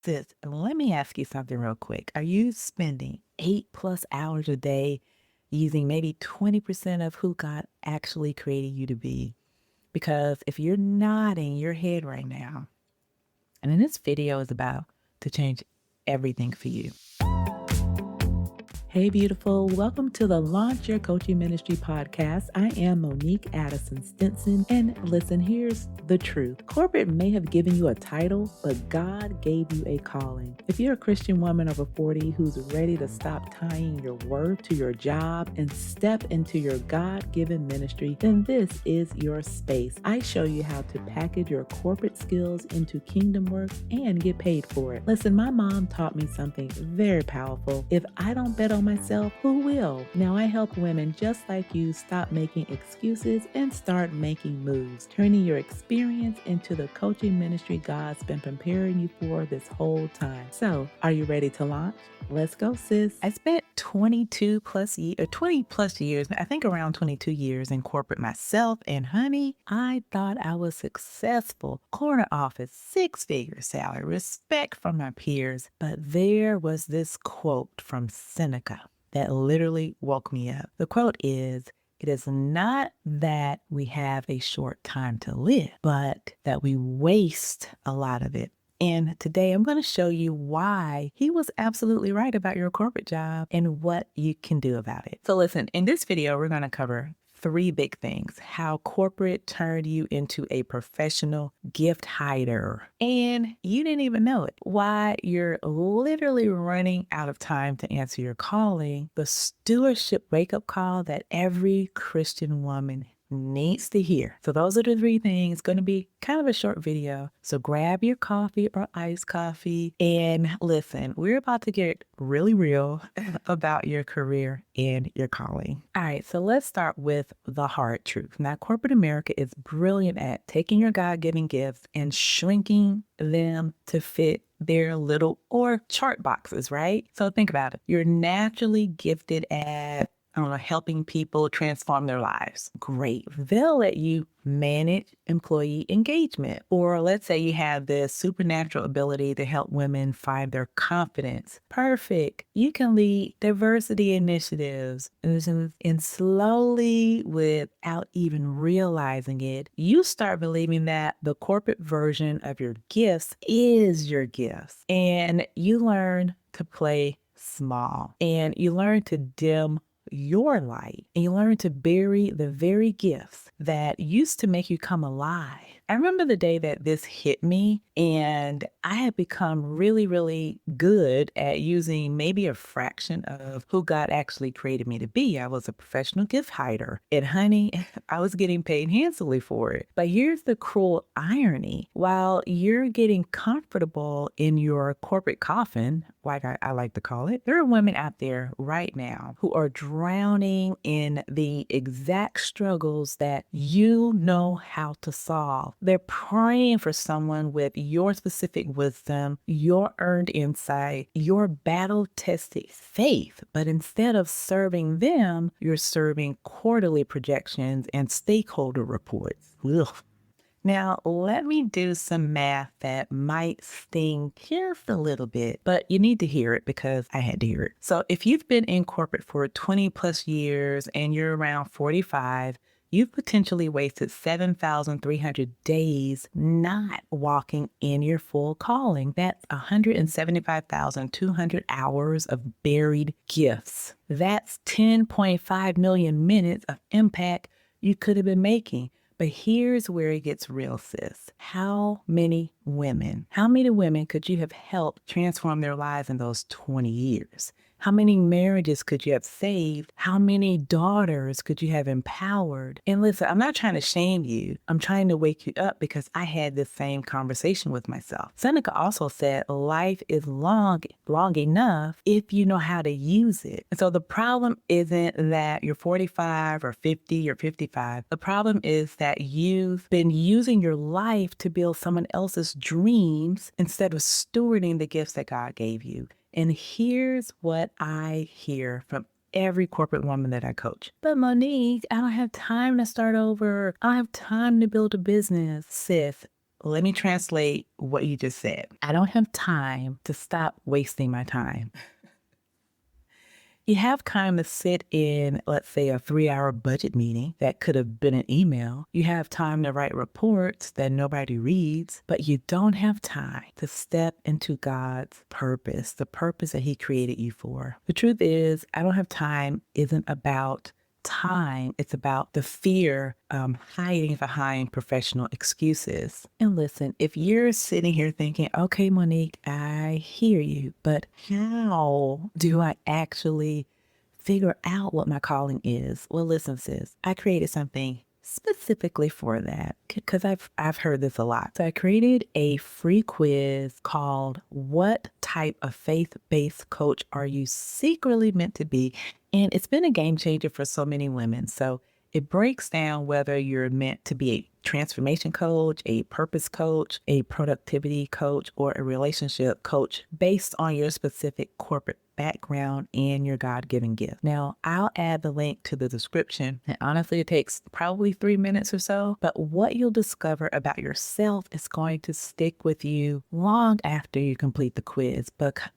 Sis, let me ask you something real quick. Are you spending 8+ hours a day using maybe 20% of who God actually created you to be? Because if you're nodding your head right now, and then this video is about to change everything for you. Hey, beautiful. Welcome to the Launch Your Coaching Ministry podcast. I am Monique Addison-Stinson. And listen, here's the truth. Corporate may have given you a title, but God gave you a calling. If you're a Christian woman over 40 who's ready to stop tying your worth to your job and step into your God-given ministry, then this is your space. I show you how to package your corporate skills into kingdom work and get paid for it. Listen, my mom taught me something very powerful. If I don't bet on myself, who will? Now I help women just like you stop making excuses and start making moves, turning your experience into the coaching ministry God's been preparing you for this whole time. So, are you ready to launch? Let's go, sis. I spent 20 plus years, I think around 22 years in corporate myself. And honey, I thought I was successful. Corner office, 6-figure salary, respect from my peers. But there was this quote from Seneca that literally woke me up. The quote is, "It is not that we have a short time to live, but that we waste a lot of it." And today I'm going to show you why he was absolutely right about your corporate job and what you can do about it. So listen, in this video, we're going to cover 3 big things: how corporate turned you into a professional gift hider, and you didn't even know it, why you're literally running out of time to answer your calling, the stewardship wake-up call that every Christian woman needs to hear. So those are the 3 things. It's going to be kind of a short video. So grab your coffee or iced coffee and listen. We're about to get really real about your career and your calling. All right, so let's start with the hard truth. Now, corporate America is brilliant at taking your God-given gifts and shrinking them to fit their little or chart boxes, right? So think about it. You're naturally gifted at helping people transform their lives. Great. They'll let you manage employee engagement. Or let's say you have this supernatural ability to help women find their confidence. Perfect. You can lead diversity initiatives. And slowly, without even realizing it, you start believing that the corporate version of your gifts is your gifts. And you learn to play small. And you learn to dim your light, and you learn to bury the very gifts that used to make you come alive. I remember the day that this hit me, and I had become really, really good at using maybe a fraction of who God actually created me to be. I was a professional gift hider, and honey, I was getting paid handsomely for it. But here's the cruel irony. While you're getting comfortable in your corporate coffin, like I like to call it, there are women out there right now who are drowning in the exact struggles that you know how to solve. They're praying for someone with your specific wisdom, your earned insight, your battle-tested faith. But instead of serving them, you're serving quarterly projections and stakeholder reports. Ugh. Now, let me do some math that might sting just a little bit, but you need to hear it because I had to hear it. So if you've been in corporate for 20 plus years and you're around 45, you've potentially wasted 7,300 days not walking in your full calling. That's 175,200 hours of buried gifts. That's 10.5 million minutes of impact you could have been making. But here's where it gets real, sis. How many women could you have helped transform their lives in those 20 years? How many marriages could you have saved? How many daughters could you have empowered? And listen, I'm not trying to shame you. I'm trying to wake you up because I had this same conversation with myself. Seneca also said, life is long enough if you know how to use it. And so the problem isn't that you're 45 or 50 or 55. The problem is that you've been using your life to build someone else's dreams instead of stewarding the gifts that God gave you. And here's what I hear from every corporate woman that I coach. But Monique, I don't have time to start over. I don't have time to build a business. Sis, let me translate what you just said. I don't have time to stop wasting my time. You have time to sit in, let's say, a 3-hour budget meeting that could have been an email. You have time to write reports that nobody reads, but you don't have time to step into God's purpose, the purpose that He created you for. The truth is, I don't have time isn't about time. It's about the fear hiding behind professional excuses. And listen, if you're sitting here thinking, okay, Monique, I hear you, but how do I actually figure out what my calling is? Well, listen, sis, I created something specifically for that because I've heard this a lot. So I created a free quiz called What Type of Faith-Based Coach Are You Secretly Meant to Be? And it's been a game changer for so many women. So it breaks down whether you're meant to be a transformation coach, a purpose coach, a productivity coach, or a relationship coach based on your specific corporate background and your God-given gift. Now, I'll add the link to the description. And honestly, it takes probably 3 minutes or so, but what you'll discover about yourself is going to stick with you long after you complete the quiz.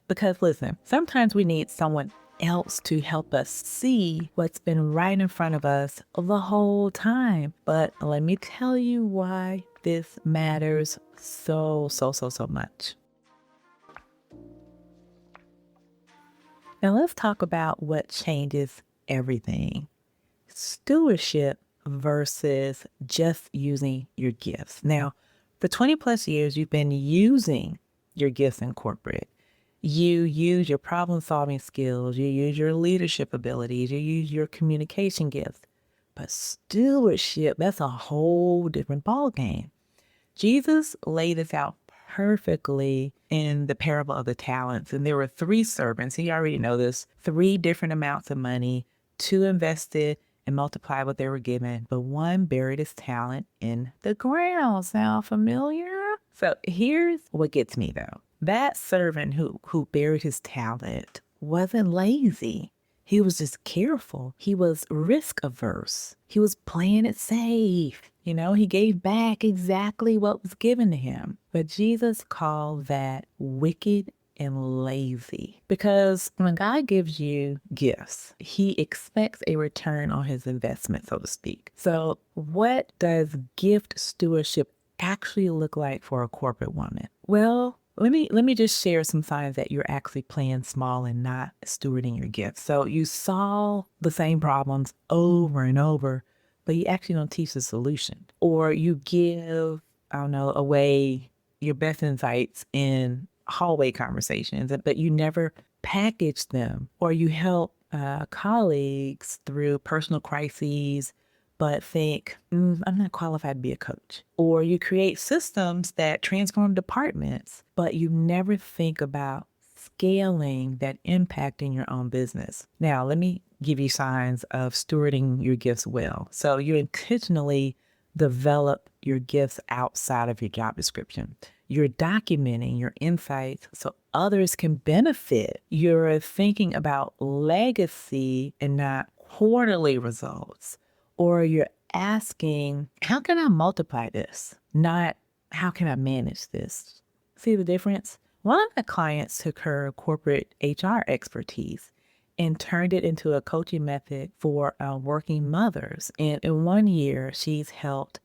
Because listen, sometimes we need someone else to help us see what's been right in front of us the whole time. But let me tell you why this matters so much. Now let's talk about what changes everything. Stewardship versus just using your gifts. Now, for 20 plus years, you've been using your gifts in corporate. You use your problem-solving skills, you use your leadership abilities, you use your communication gifts. But stewardship, that's a whole different ballgame. Jesus laid this out perfectly in the parable of the talents. And there were 3 servants. You already know this. 3 different amounts of money. 2 invested and multiplied what they were given. But 1 buried his talent in the ground. Sound familiar? So here's what gets me though. That servant who buried his talent wasn't lazy. He was just careful. He was risk averse. He was playing it safe. He gave back exactly what was given to him. But Jesus called that wicked and lazy. Because when God gives you gifts, He expects a return on His investment, so to speak. So what does gift stewardship actually look like for a corporate woman? Well, let me just share some signs that you're actually playing small and not stewarding your gifts. So you solve the same problems over and over, but you actually don't teach the solution. Or you give, away your best insights in hallway conversations, but you never package them. Or you help colleagues through personal crises, but think, I'm not qualified to be a coach. Or you create systems that transform departments, but you never think about scaling that impact in your own business. Now, let me give you signs of stewarding your gifts well. So you intentionally develop your gifts outside of your job description. You're documenting your insights so others can benefit. You're thinking about legacy and not quarterly results. Or you're asking, how can I multiply this? Not, how can I manage this? See the difference? One of my clients took her corporate HR expertise and turned it into a coaching method for working mothers. And in 1 year, she's helped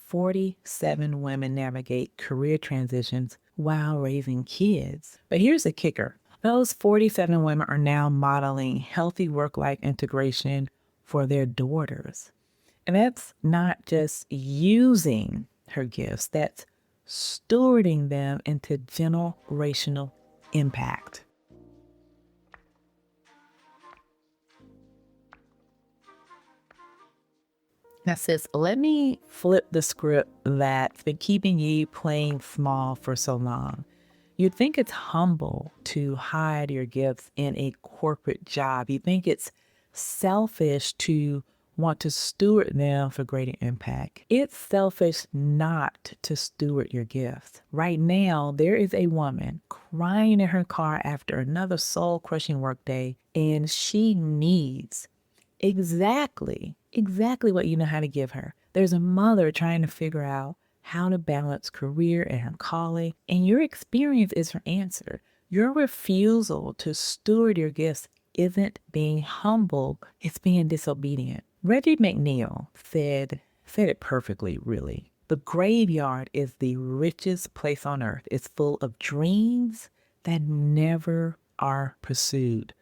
47 women navigate career transitions while raising kids. But here's the kicker. Those 47 women are now modeling healthy work-life integration for their daughters. And that's not just using her gifts, that's stewarding them into generational impact. Now, sis, let me flip the script that's been keeping you playing small for so long. You'd think it's humble to hide your gifts in a corporate job. You think it's selfish to want to steward them for greater impact. It's selfish not to steward your gifts. Right now, there is a woman crying in her car after another soul-crushing workday, and she needs exactly what you know how to give her. There's a mother trying to figure out how to balance career and calling, and your experience is her answer. Your refusal to steward your gifts isn't being humble, it's being disobedient. Reggie McNeil said it perfectly, really. The graveyard is the richest place on earth. It's full of dreams that never are pursued,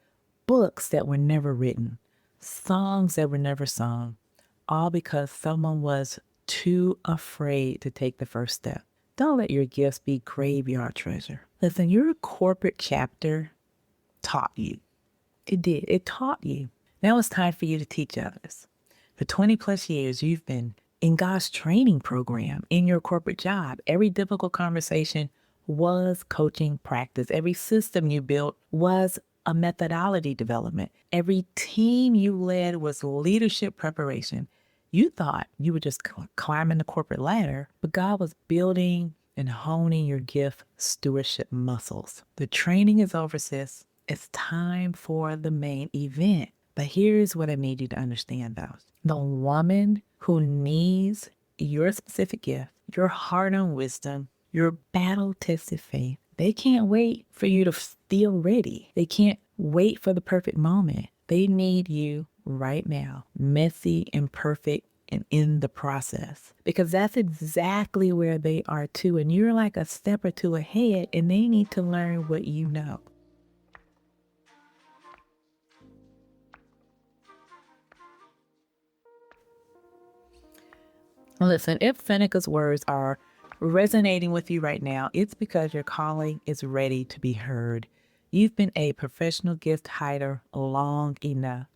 books that were never written, songs that were never sung, all because someone was too afraid to take the first step. Don't let your gifts be graveyard treasure. Listen, your corporate chapter taught you. It did. It taught you. Now it's time for you to teach others. For 20 plus years, you've been in God's training program in your corporate job. Every difficult conversation was coaching practice. Every system you built was a methodology development. Every team you led was leadership preparation. You thought you were just climbing the corporate ladder, but God was building and honing your gift stewardship muscles. The training is over, sis. It's time for the main event. But here's what I need you to understand, though. The woman who needs your specific gift, your hard-earned wisdom, your battle-tested faith, they can't wait for you to feel ready. They can't wait for the perfect moment. They need you right now, messy, imperfect, and in the process. Because that's exactly where they are too. And you're like a step or two ahead, and they need to learn what you know. Listen, if Seneca's words are resonating with you right now, it's because your calling is ready to be heard. You've been a professional gift hider long enough.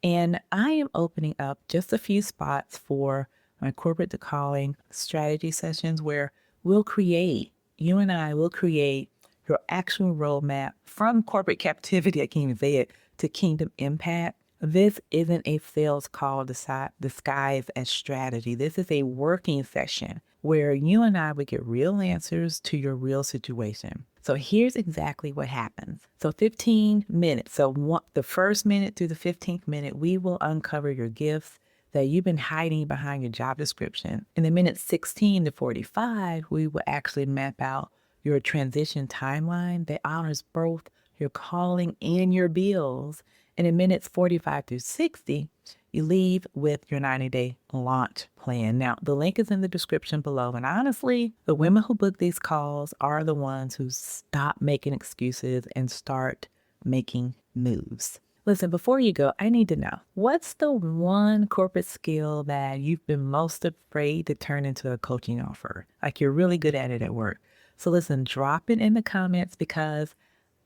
And I am opening up just a few spots for my corporate to calling strategy sessions where you and I will create your actual roadmap from corporate captivity, I can't even say it, to kingdom impact. This isn't a sales call disguised as strategy. This is a working session where you and I would get real answers to your real situation. So here's exactly what happens. So 15 minutes. So the first minute through the 15th minute, we will uncover your gifts that you've been hiding behind your job description. In the minutes 16 to 45, we will actually map out your transition timeline that honors both your calling and your bills. And in minutes 45 through 60, you leave with your 90-day launch plan. Now, the link is in the description below. And honestly, the women who book these calls are the ones who stop making excuses and start making moves. Listen, before you go, I need to know, what's the one corporate skill that you've been most afraid to turn into a coaching offer? Like you're really good at it at work. So listen, drop it in the comments because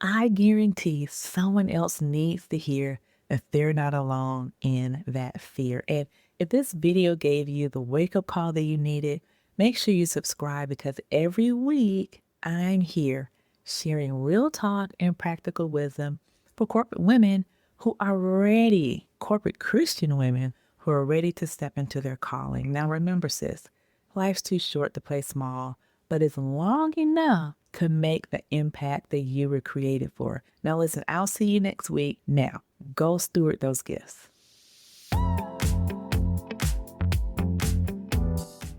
I guarantee someone else needs to hear that they're not alone in that fear. And if this video gave you the wake-up call that you needed, make sure you subscribe because every week I'm here sharing real talk and practical wisdom for corporate women who are ready, corporate Christian women who are ready to step into their calling. Now remember, sis, life's too short to play small, but it's long enough to make the impact that you were created for. Now listen, I'll see you next week. Now, go steward those gifts.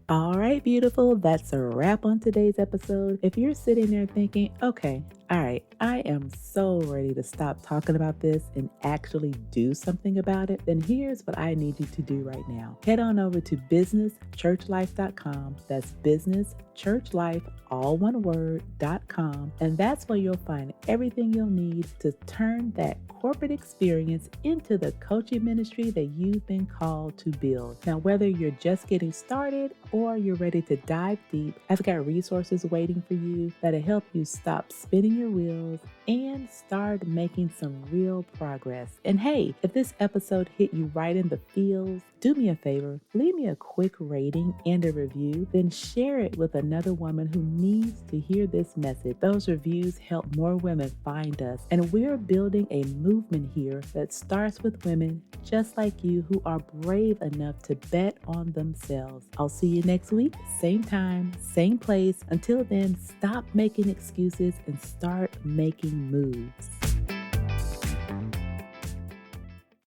All right, beautiful. That's a wrap on today's episode. If you're sitting there thinking, okay, all right, I am so ready to stop talking about this and actually do something about it, then here's what I need you to do right now. Head on over to businesschurchlife.com. That's businesschurchlife, all one word.com. And that's where you'll find everything you'll need to turn that corporate experience into the coaching ministry that you've been called to build. Now, whether you're just getting started or you're ready to dive deep, I've got resources waiting for you that'll help you stop spinning your wheels and start making some real progress. And hey, if this episode hit you right in the feels, do me a favor, leave me a quick rating and a review, then share it with another woman who needs to hear this message. Those reviews help more women find us, and we're building a movement here that starts with women just like you who are brave enough to bet on themselves. I'll see you next week, same time, same place. Until then, stop making excuses and start making moves.